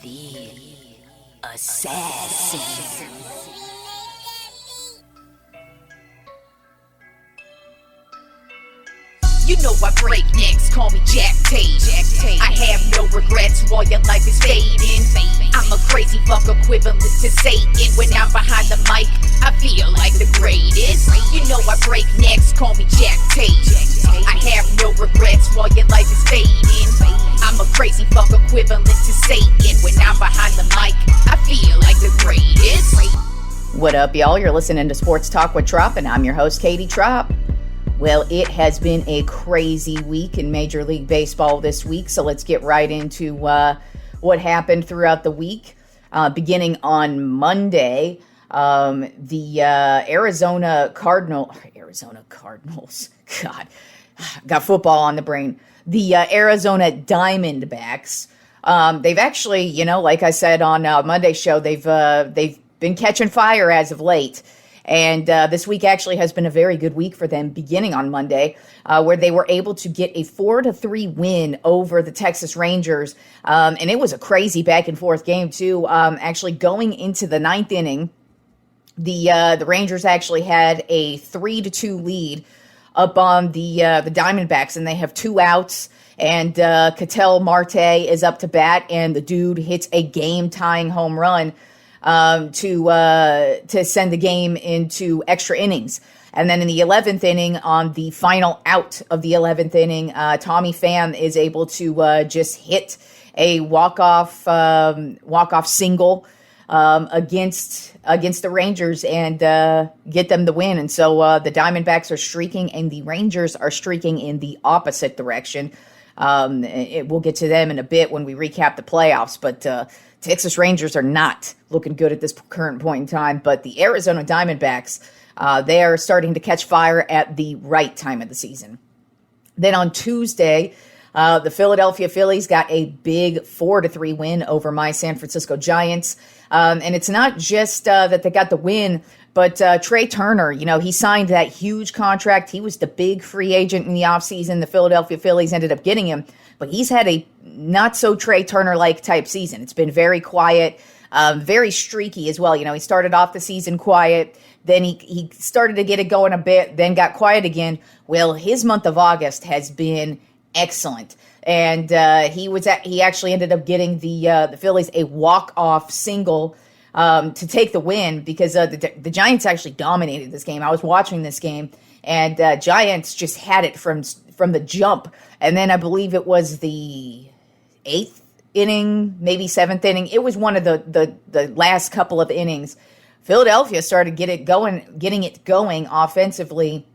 The assassin. You know I break necks, call me Jack Tate. I have no regrets while your life is fading. I'm a crazy fuck equivalent to Satan. When I'm behind the mic, I feel like the greatest. You know I break necks, call me Jack Tate. I have no regrets while your life is fading. I'm a crazy fuck equivalent to Satan. When I'm behind the mic, I feel like the greatest. What up, y'all? You're listening to Sports Talk with Tropp, and I'm your host, Katie Tropp. Well, it has been a crazy week in Major League Baseball this week, so let's get right into what happened throughout the week. Beginning on Monday, the Arizona Cardinals, God, got football on the brain. The Arizona Diamondbacks, they've actually, like I said on Monday's show, they've been catching fire as of late. And this week actually has been a very good week for them, beginning on Monday, where they were able to get a 4-3 win over the Texas Rangers. And it was a crazy back and forth game, too. Actually, going into the ninth inning, the Rangers actually had a 3-2 lead up on the Diamondbacks, and they have 2 outs. And Ketel Marte is up to bat, and the dude hits a game-tying home run to send the game into extra innings. And then in the 11th inning, on the final out of the 11th inning, Tommy Pham is able to just hit a walk-off single against the Rangers and get them the win. And so the Diamondbacks are streaking, and the Rangers are streaking in the opposite direction. We'll get to them in a bit when we recap the playoffs, but Texas Rangers are not looking good at this current point in time, but the Arizona Diamondbacks, they are starting to catch fire at the right time of the season. Then on Tuesday, the Philadelphia Phillies got a big 4-3 win over my San Francisco Giants. And it's not just that they got the win, but Trey Turner, he signed that huge contract. He was the big free agent in the offseason. The Philadelphia Phillies ended up getting him. But he's had a not-so Trey Turner-like type season. It's been very quiet, very streaky as well. He started off the season quiet, then he started to get it going a bit, then got quiet again. Well, his month of August has been excellent. And he actually ended up getting the Phillies a walk-off single to take the win because the Giants actually dominated this game. I was watching this game, and Giants just had it from the jump. And then I believe it was the 8th inning, maybe 7th inning. It was one of the last couple of innings. Philadelphia started getting it going offensively.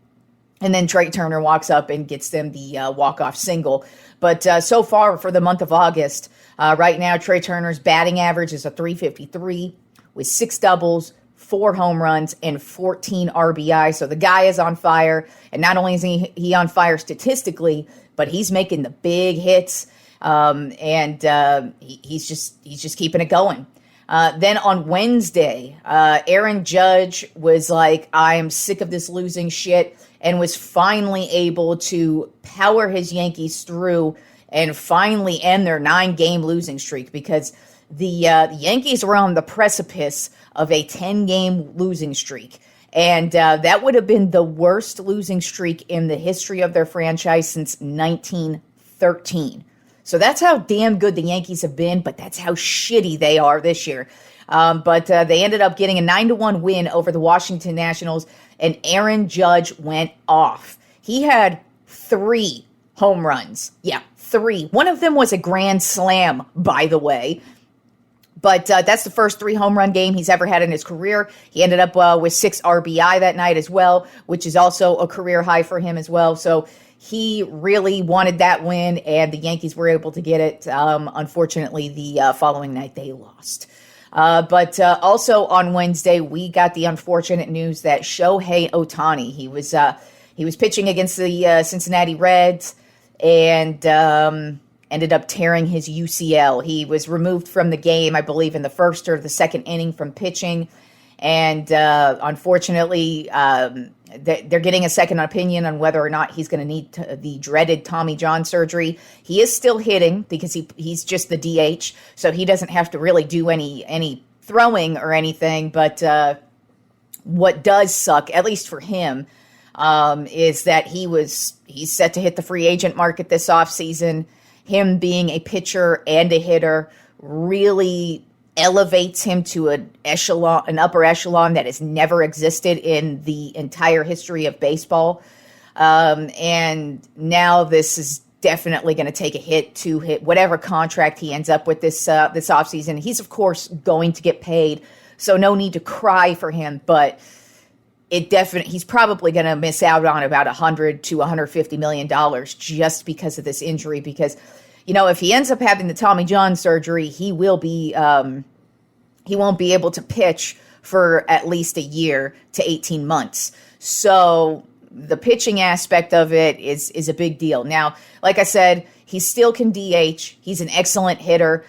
And then Trey Turner walks up and gets them the walk-off single. But so far for the month of August, right now Trey Turner's batting average is a .353 with 6 doubles, 4 home runs, and 14 RBI. So the guy is on fire. And not only is he on fire statistically, but he's making the big hits. He's just keeping it going. Then on Wednesday, Aaron Judge was like, I am sick of this losing shit, and was finally able to power his Yankees through and finally end their 9-game losing streak, because the Yankees were on the precipice of a 10-game losing streak. And that would have been the worst losing streak in the history of their franchise since 1913. So that's how damn good the Yankees have been, but that's how shitty they are this year. But they ended up getting a 9-1 win over the Washington Nationals, and Aaron Judge went off. He had 3 home runs. Yeah, 3. One of them was a grand slam, by the way. But that's the first 3 home run game he's ever had in his career. He ended up with 6 RBI that night as well, which is also a career high for him as well. So he really wanted that win, and the Yankees were able to get it. Unfortunately, the following night they lost. But also on Wednesday, we got the unfortunate news that Shohei Ohtani, he was pitching against the Cincinnati Reds, and ended up tearing his UCL. He was removed from the game, I believe, in the first or the second inning from pitching. And unfortunately, they're getting a second opinion on whether or not he's going to need the dreaded Tommy John surgery. He is still hitting because he's just the DH, so he doesn't have to really do any throwing or anything. But what does suck, at least for him, is that he's set to hit the free agent market this offseason. Him being a pitcher and a hitter really elevates him to an upper echelon that has never existed in the entire history of baseball. And now this is definitely going to take a hit to hit whatever contract he ends up with this offseason. He's, of course, going to get paid, so no need to cry for him, but he's probably going to miss out on about $100 to $150 million just because of this injury. Because, if he ends up having the Tommy John surgery, he won't be able to pitch for at least a year to 18 months. So the pitching aspect of it is a big deal. Now, like I said, he still can DH. He's an excellent hitter.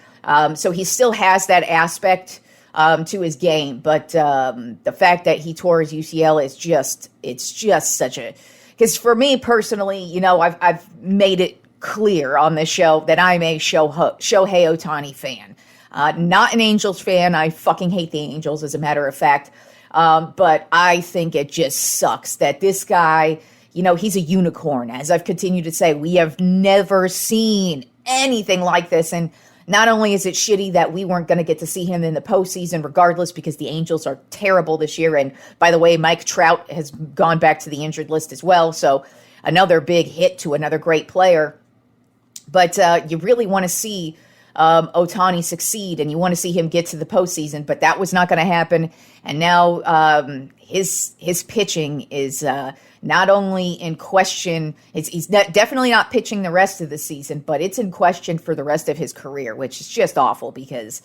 So he still has that aspect to his game. But the fact that he tore his UCL is it's just such a, because for me personally, I've made it clear on this show that I'm a Shohei Ohtani fan. Not an Angels fan. I fucking hate the Angels, as a matter of fact. But I think it just sucks that this guy, he's a unicorn. As I've continued to say, we have never seen anything like this. And not only is it shitty that we weren't going to get to see him in the postseason regardless, because the Angels are terrible this year. And by the way, Mike Trout has gone back to the injured list as well. So another big hit to another great player. But you really want to see Ohtani succeed, and you want to see him get to the postseason, but that was not going to happen. And now his pitching is not only in question, he's definitely not pitching the rest of the season, but it's in question for the rest of his career, which is just awful because,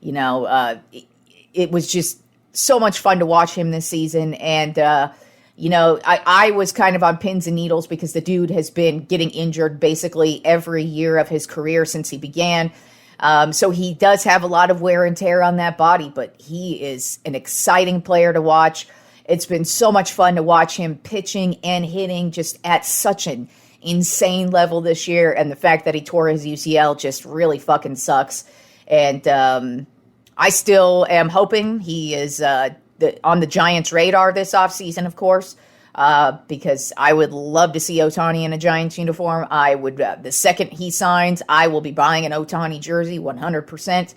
it was just so much fun to watch him this season. And, I was kind of on pins and needles because the dude has been getting injured basically every year of his career since he began. So he does have a lot of wear and tear on that body, but he is an exciting player to watch. It's been so much fun to watch him pitching and hitting just at such an insane level this year. And the fact that he tore his UCL just really fucking sucks. And I still am hoping he is on the Giants' radar this offseason, of course, because I would love to see Ohtani in a Giants uniform. I would, the second he signs, I will be buying an Ohtani jersey, 100%.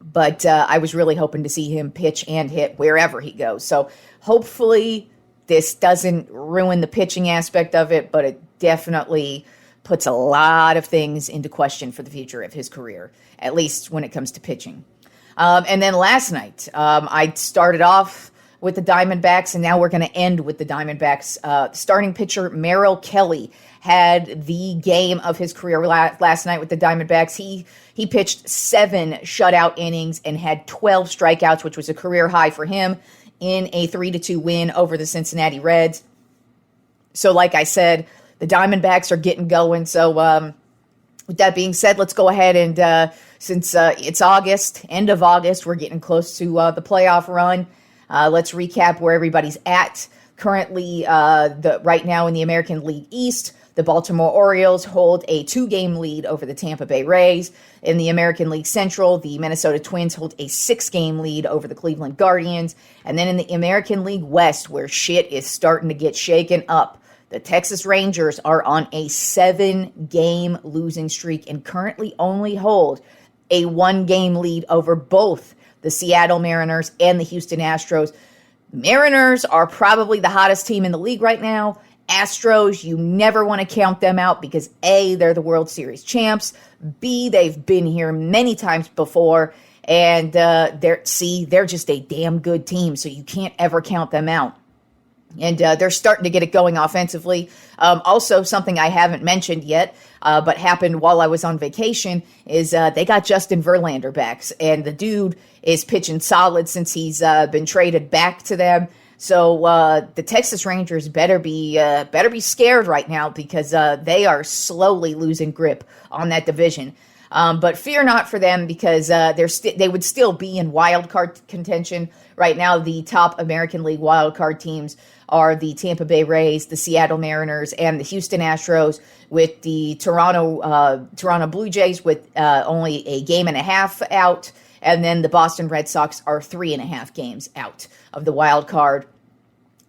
But I was really hoping to see him pitch and hit wherever he goes. So hopefully this doesn't ruin the pitching aspect of it, but it definitely puts a lot of things into question for the future of his career, at least when it comes to pitching. And then last night, I started off with the Diamondbacks, and now we're going to end with the Diamondbacks. Starting pitcher Merrill Kelly had the game of his career last night with the Diamondbacks. He pitched 7 shutout innings and had 12 strikeouts, which was a career high for him in a 3-2 win over the Cincinnati Reds. So like I said, the Diamondbacks are getting going. So with that being said, let's go ahead and since it's August, end of August, we're getting close to the playoff run. Let's recap where everybody's at. Currently, right now in the American League East, the Baltimore Orioles hold a 2-game lead over the Tampa Bay Rays. In the American League Central, the Minnesota Twins hold a 6-game lead over the Cleveland Guardians. And then in the American League West, where shit is starting to get shaken up, the Texas Rangers are on a 7-game losing streak and currently only hold a 1-game lead over both the Seattle Mariners and the Houston Astros. Mariners are probably the hottest team in the league right now. Astros, you never want to count them out because A, they're the World Series champs. B, they've been here many times before. And they're just a damn good team, so you can't ever count them out. And they're starting to get it going offensively. Also, something I haven't mentioned yet, but happened while I was on vacation, is they got Justin Verlander back. And the dude is pitching solid since he's been traded back to them. So the Texas Rangers better be scared right now because they are slowly losing grip on that division. But fear not for them, because they would still be in wild card contention. Right now, the top American League wild card teams are the Tampa Bay Rays, the Seattle Mariners, and the Houston Astros, with the Toronto Blue Jays with only a game and a half out. And then the Boston Red Sox are 3.5 games out of the wild card.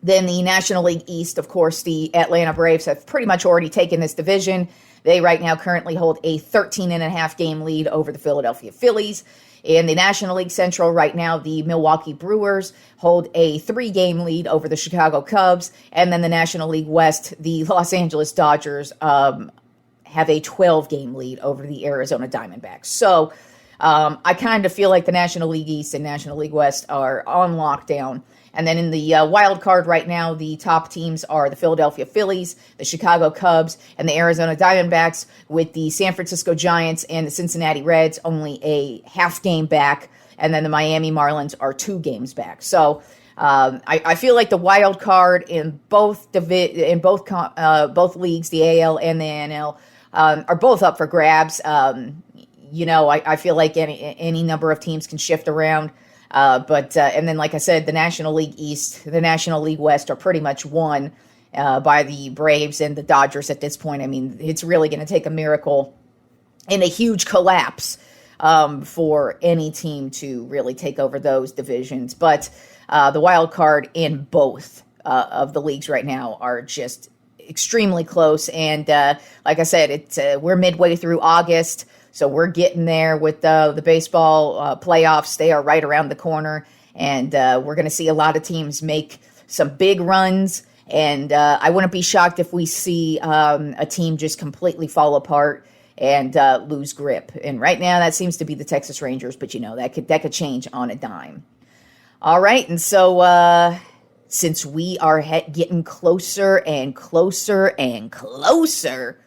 Then the National League East, of course, the Atlanta Braves have pretty much already taken this division. They right now currently hold a 13.5 game lead over the Philadelphia Phillies. In the National League Central right now, the Milwaukee Brewers hold a 3-game lead over the Chicago Cubs. And then the National League West, the Los Angeles Dodgers have a 12-game lead over the Arizona Diamondbacks. So I kind of feel like the National League East and National League West are on lockdown. And then in the wild card right now, the top teams are the Philadelphia Phillies, the Chicago Cubs, and the Arizona Diamondbacks, with the San Francisco Giants and the Cincinnati Reds only a half game back. And then the Miami Marlins are 2 games back. So I feel like the wild card in both leagues, the AL and the NL, are both up for grabs. I feel like any number of teams can shift around. And then, like I said, the National League East, the National League West are pretty much won by the Braves and the Dodgers at this point. I mean, it's really going to take a miracle and a huge collapse for any team to really take over those divisions. But the wild card in both of the leagues right now are just extremely close. And like I said, we're midway through August. So we're getting there with the baseball playoffs. They are right around the corner, and we're going to see a lot of teams make some big runs. And I wouldn't be shocked if we see a team just completely fall apart and lose grip. And right now, that seems to be the Texas Rangers, but that could change on a dime. All right, and so since we are getting closer and closer and closer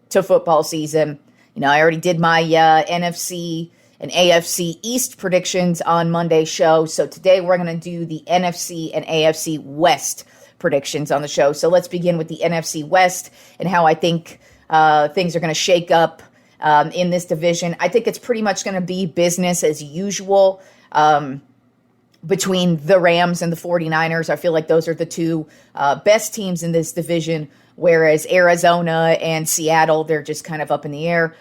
to football season. I already did my NFC and AFC East predictions on Monday's show. So today we're going to do the NFC and AFC West predictions on the show. So let's begin with the NFC West and how I think things are going to shake up in this division. I think it's pretty much going to be business as usual between the Rams and the 49ers. I feel like those are the two best teams in this division, whereas Arizona and Seattle, they're just kind of up in the air.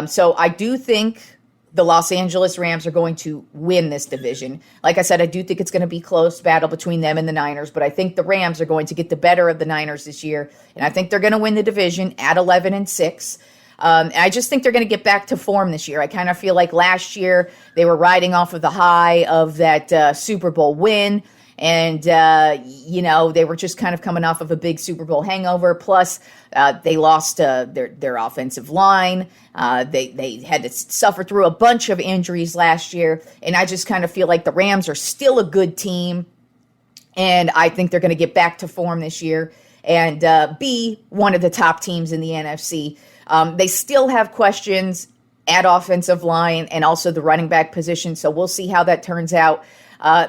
So I do think the Los Angeles Rams are going to win this division. Like I said, I do think it's going to be a close battle between them and the Niners, but I think the Rams are going to get the better of the Niners this year, and I think they're going to win the division at 11-6. I just think they're going to get back to form this year. I kind of feel like last year they were riding off of the high of that Super Bowl win. And, they were just kind of coming off of a big Super Bowl hangover. Plus, they lost their offensive line. They had to suffer through a bunch of injuries last year. And I just kind of feel like the Rams are still a good team. And I think they're going to get back to form this year and be one of the top teams in the NFC. They still have questions at offensive line and also the running back position. So we'll see how that turns out.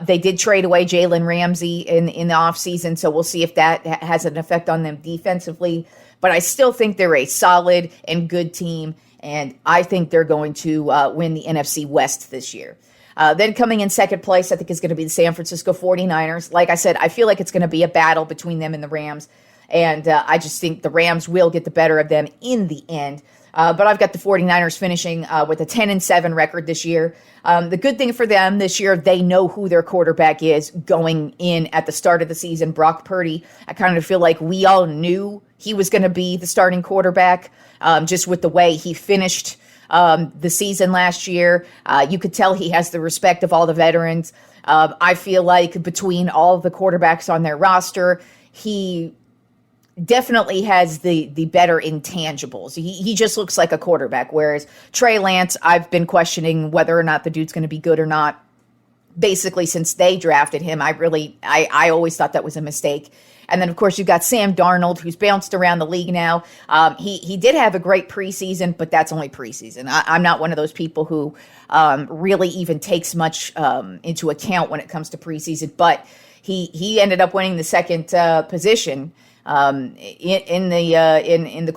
They did trade away Jalen Ramsey in the offseason, so we'll see if that has an effect on them defensively. But I still think they're a solid and good team, and I think they're going to win the NFC West this year. Then coming in second place, I think is going to be the San Francisco 49ers. Like I said, I feel like it's going to be a battle between them and the Rams, and I just think the Rams will get the better of them in the end. But I've got the 49ers finishing with a 10-7 record this year. The good thing for them this year, they know who their quarterback is going in at the start of the season. Brock Purdy, I kind of feel like we all knew he was going to be the starting quarterback just with the way he finished the season last year. You could tell he has the respect of all the veterans. I feel like between all of the quarterbacks on their roster, he definitely has the better intangibles. He just looks like a quarterback, whereas Trey Lance, I've been questioning whether or not the dude's going to be good or not. Basically, since they drafted him, I always thought that was a mistake. And then, of course, you've got Sam Darnold, who's bounced around the league now. He did have a great preseason, but that's only preseason. I'm not one of those people who really even takes much into account when it comes to preseason. But he ended up winning the second position in the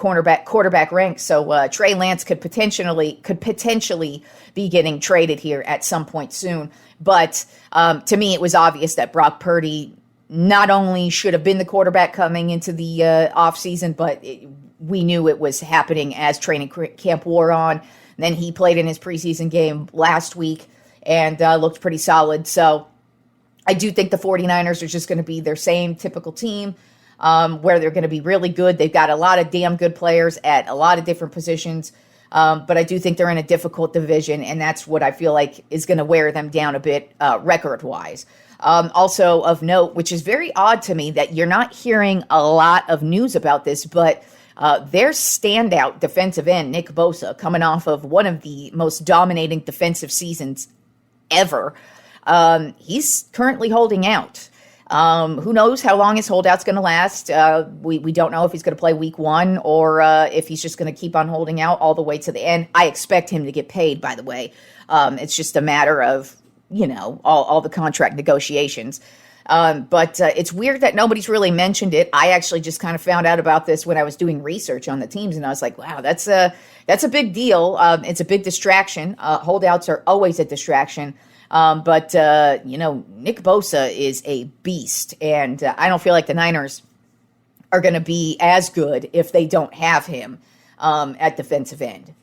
quarterback ranks. So Trey Lance could potentially be getting traded here at some point soon. But to me, it was obvious that Brock Purdy not only should have been the quarterback coming into the offseason, but we knew it was happening as training camp wore on. Then he played in his preseason game last week and looked pretty solid. So I do think the 49ers are just going to be their same typical team where they're going to be really good. They've got a lot of damn good players at a lot of different positions. But I do think they're in a difficult division, and that's what I feel like is going to wear them down a bit record-wise. Also of note, which is very odd to me that you're not hearing a lot of news about this, but their standout defensive end, Nick Bosa, coming off of one of the most dominating defensive seasons ever, he's currently holding out. Who knows how long his holdout's going to last? We don't know if he's going to play week 1 or if he's just going to keep on holding out all the way to the end. I expect him to get paid, by the way. It's just a matter of, all the contract negotiations. But it's weird that nobody's really mentioned it. I actually just kind of found out about this when I was doing research on the teams, and I was like, wow, that's a big deal. It's a big distraction. Holdouts are always a distraction. But Nick Bosa is a beast, and I don't feel like the Niners are going to be as good if they don't have him at defensive end.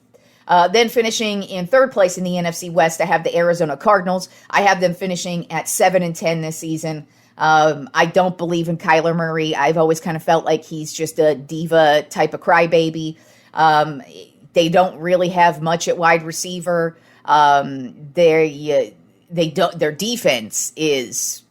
Then finishing in third place in the NFC West, I have the Arizona Cardinals. I have them finishing at 7-10 this season. I don't believe in Kyler Murray. I've always kind of felt like he's just a diva type of crybaby. They don't really have much at wide receiver. Their defense is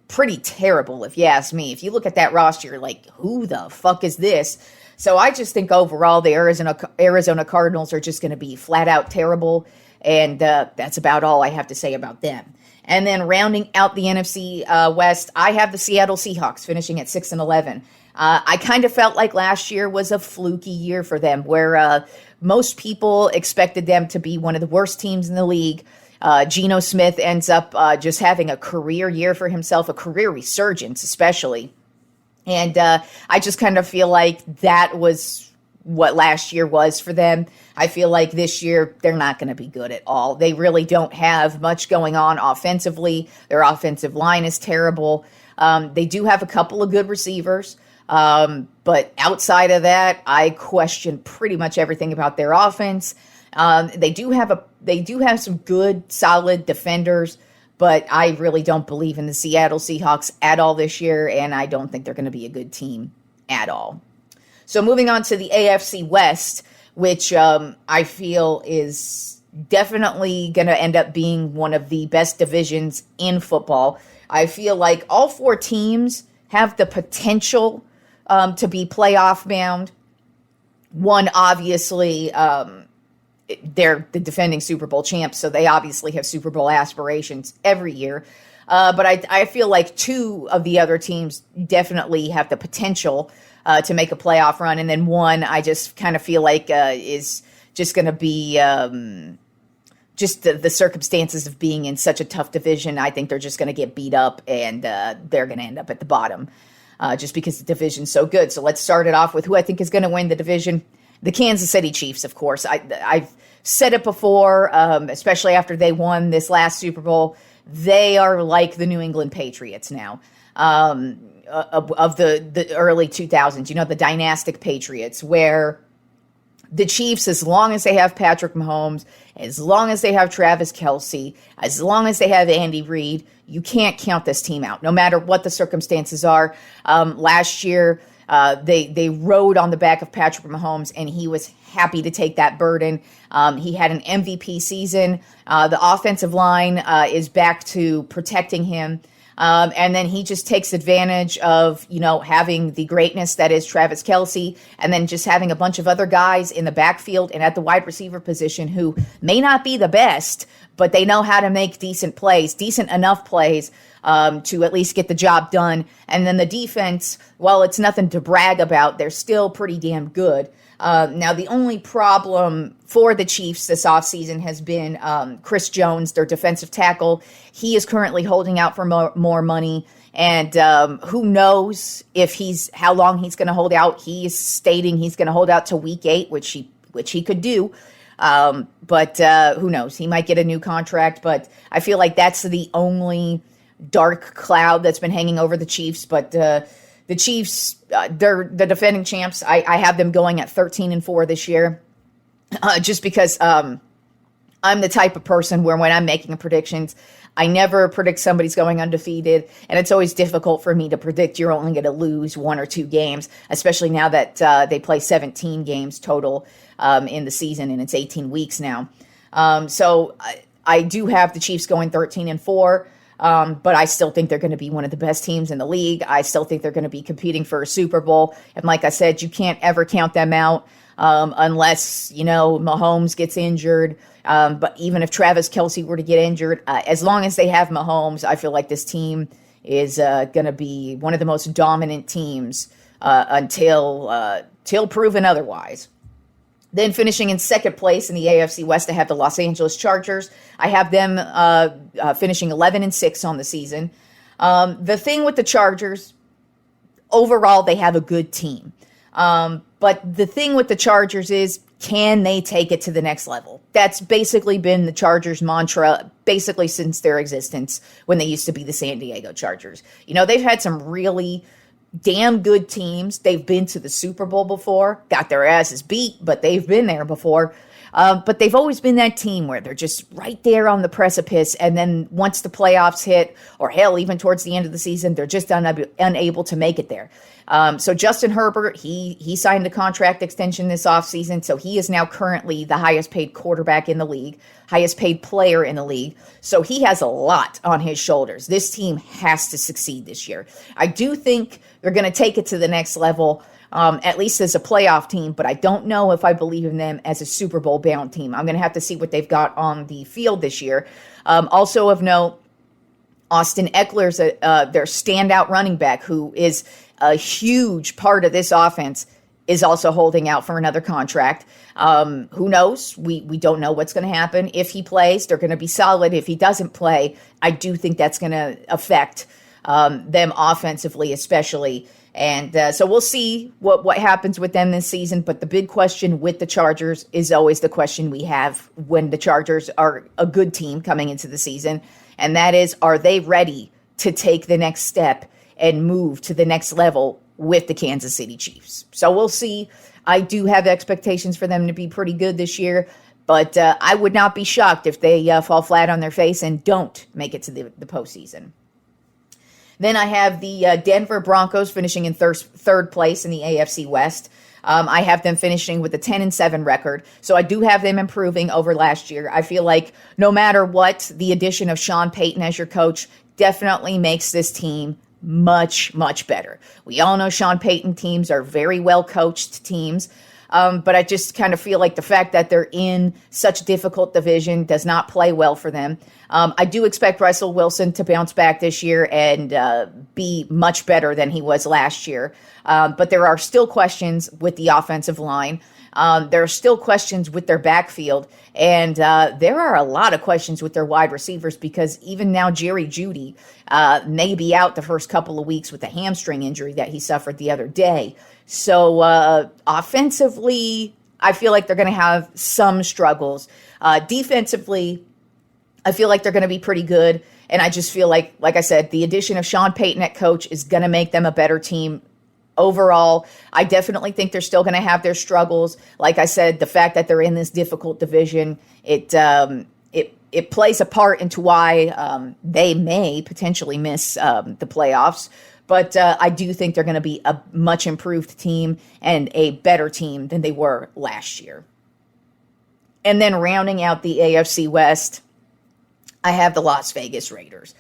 pretty terrible, if you ask me. If you look at that roster, you're like, who the fuck is this? So I just think overall the Arizona Cardinals are just going to be flat out terrible, and that's about all I have to say about them. And then rounding out the NFC West, I have the Seattle Seahawks finishing at 6-11. I kind of felt like last year was a fluky year for them, where most people expected them to be one of the worst teams in the league. Geno Smith ends up just having a career year for himself, a career resurgence especially. And I just kind of feel like that was what last year was for them. I feel like this year they're not going to be good at all. They really don't have much going on offensively. Their offensive line is terrible. They do have a couple of good receivers. But outside of that, I question pretty much everything about their offense. They do have some good, solid defenders, but I really don't believe in the Seattle Seahawks at all this year, and I don't think they're going to be a good team at all. So moving on to the AFC West, which I feel is definitely going to end up being one of the best divisions in football. I feel like all 4 teams have the potential to be playoff bound. One, obviously, they're the defending Super Bowl champs, so they obviously have Super Bowl aspirations every year. But I feel like 2 of the other teams definitely have the potential to make a playoff run. And then one, I just kind of feel like is just going to be just the circumstances of being in such a tough division. I think they're just going to get beat up, and they're going to end up at the bottom just because the division's so good. So let's start it off with who I think is going to win the division. The Kansas City Chiefs, of course. I've said it before, especially after they won this last Super Bowl. They are like the New England Patriots now of the early 2000s, the dynastic Patriots, where the Chiefs, as long as they have Patrick Mahomes, as long as they have Travis Kelce, as long as they have Andy Reid, you can't count this team out, no matter what the circumstances are. Last year, they rode on the back of Patrick Mahomes, and he was happy to take that burden. He had an MVP season. The offensive line is back to protecting him. And then he just takes advantage of, having the greatness that is Travis Kelce, and then just having a bunch of other guys in the backfield and at the wide receiver position who may not be the best, but they know how to make decent enough plays to at least get the job done. And then the defense, while it's nothing to brag about, they're still pretty damn good. Now, the only problem for the Chiefs this offseason has been Chris Jones, their defensive tackle. He is currently holding out for more money. And who knows how long he's going to hold out. He is stating he's going to hold out to week 8, which he could do. But who knows? He might get a new contract. But I feel like that's the only dark cloud that's been hanging over the Chiefs. But the Chiefs, they're the defending champs. I have them going at 13-4 this year, just because I'm the type of person where when I'm making predictions, I never predict somebody's going undefeated, and it's always difficult for me to predict you're only going to lose 1 or 2 games, especially now that they play 17 games total in the season, and it's 18 weeks now. So I do have the Chiefs going 13-4, but I still think they're going to be one of the best teams in the league. I still think they're going to be competing for a Super Bowl, and like I said, you can't ever count them out unless, Mahomes gets injured. But even if Travis Kelce were to get injured, as long as they have Mahomes, I feel like this team is going to be one of the most dominant teams until proven otherwise. Then finishing in second place in the AFC West, I have the Los Angeles Chargers. I have them finishing 11-6 on the season. The thing with the Chargers, overall, they have a good team. But the thing with the Chargers is, can they take it to the next level? That's basically been the Chargers' mantra basically since their existence when they used to be the San Diego Chargers. They've had some really damn good teams. They've been to the Super Bowl before, got their asses beat, but they've been there before. But they've always been that team where they're just right there on the precipice, and then once the playoffs hit, or hell, even towards the end of the season, they're just unable to make it there. So Justin Herbert, he signed a contract extension this offseason, so he is now currently the highest paid quarterback in the league, highest paid player in the league. So he has a lot on his shoulders. This team has to succeed this year. I do think they're going to take it to the next level, at least as a playoff team, but I don't know if I believe in them as a Super Bowl bound team. I'm going to have to see what they've got on the field this year. Also of note, Austin Eckler's their standout running back, who is a huge part of this offense, is also holding out for another contract. Who knows? We don't know what's going to happen. If he plays, they're going to be solid. If he doesn't play, I do think that's going to affect them offensively, especially. And so we'll see what happens with them this season. But the big question with the Chargers is always the question we have when the Chargers are a good team coming into the season. And that is, are they ready to take the next step and move to the next level with the Kansas City Chiefs? So we'll see. I do have expectations for them to be pretty good this year, but I would not be shocked if they fall flat on their face and don't make it to the postseason. Then I have the Denver Broncos finishing in third place in the AFC West. I have them finishing with a 10-7 record. So I do have them improving over last year. I feel like no matter what, the addition of Sean Payton as your coach definitely makes this team much, much better. We all know Sean Payton teams are very well coached teams. But I just kind of feel like the fact that they're in such difficult division does not play well for them. I do expect Russell Wilson to bounce back this year and be much better than he was last year. But there are still questions with the offensive line. There are still questions with their backfield. And there are a lot of questions with their wide receivers, because even now Jerry Jeudy may be out the first couple of weeks with a hamstring injury that he suffered the other day. So offensively, I feel like they're going to have some struggles. Defensively, I feel like they're going to be pretty good. And I just feel like I said, the addition of Sean Payton at coach is going to make them a better team. Overall, I definitely think they're still going to have their struggles. Like I said, the fact that they're in this difficult division, it plays a part into why they may potentially miss the playoffs. But I do think they're going to be a much improved team and a better team than they were last year. And then rounding out the AFC West, I have the Las Vegas Raiders.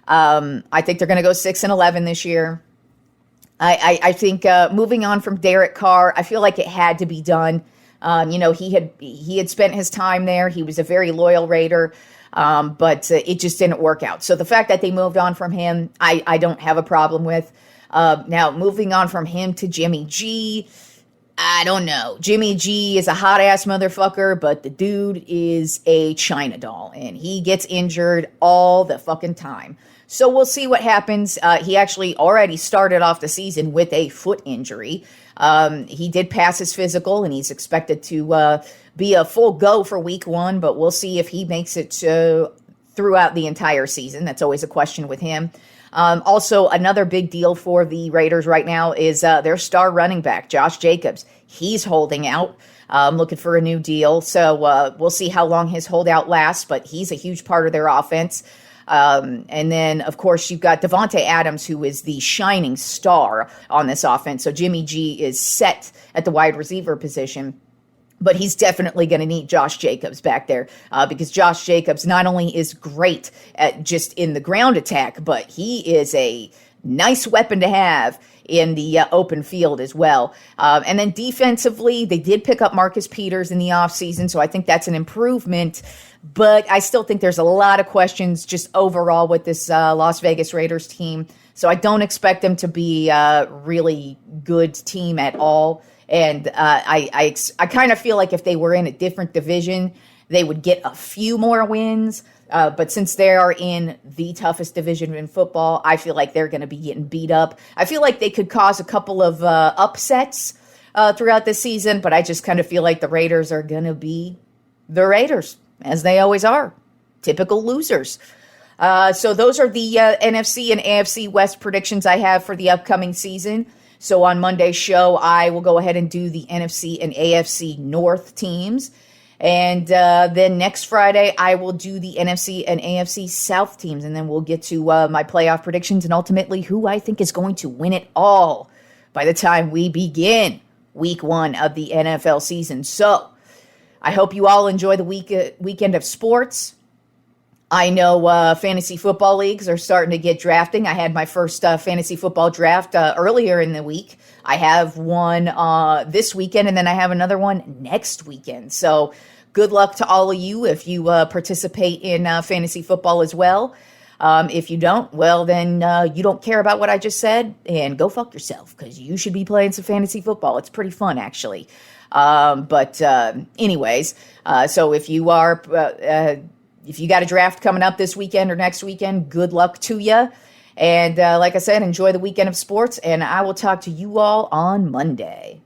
I think they're going to go 6-11 this year. I think moving on from Derek Carr, I feel like it had to be done. He had spent his time there. He was a very loyal Raider, but it just didn't work out. So the fact that they moved on from him, I don't have a problem with. Now, moving on from him to Jimmy G, I don't know. Jimmy G is a hot ass motherfucker, but the dude is a China doll and he gets injured all the fucking time. So we'll see what happens. He actually already started off the season with a foot injury. He did pass his physical and he's expected to be a full go for week 1, but we'll see if he makes it throughout the entire season. That's always a question with him. Also, another big deal for the Raiders right now is their star running back, Josh Jacobs. He's holding out, looking for a new deal. So we'll see how long his holdout lasts, but he's a huge part of their offense. And then, of course, you've got Devontae Adams, who is the shining star on this offense. So Jimmy G is set at the wide receiver position. But he's definitely going to need Josh Jacobs back there because Josh Jacobs not only is great at just in the ground attack, but he is a nice weapon to have in the open field as well. And then defensively, they did pick up Marcus Peters in the offseason, so I think that's an improvement. But I still think there's a lot of questions just overall with this Las Vegas Raiders team. So I don't expect them to be a really good team at all. And I kind of feel like if they were in a different division, they would get a few more wins. But since they are in the toughest division in football, I feel like they're going to be getting beat up. I feel like they could cause a couple of upsets throughout the season, but I just kind of feel like the Raiders are going to be the Raiders, as they always are. Typical losers. So those are the NFC and AFC West predictions I have for the upcoming season. So on Monday's show, I will go ahead and do the NFC and AFC North teams. And then next Friday, I will do the NFC and AFC South teams. And then we'll get to my playoff predictions and ultimately who I think is going to win it all by the time we begin week 1 of the NFL season. So I hope you all enjoy the weekend of sports. I know fantasy football leagues are starting to get drafting. I had my first fantasy football draft earlier in the week. I have one this weekend, and then I have another one next weekend. So good luck to all of you if you participate in fantasy football as well. If you don't, well, then you don't care about what I just said, and go fuck yourself, because you should be playing some fantasy football. It's pretty fun, actually. But anyways, so if you are... if you got a draft coming up this weekend or next weekend, good luck to you. And like I said, enjoy the weekend of sports, and I will talk to you all on Monday.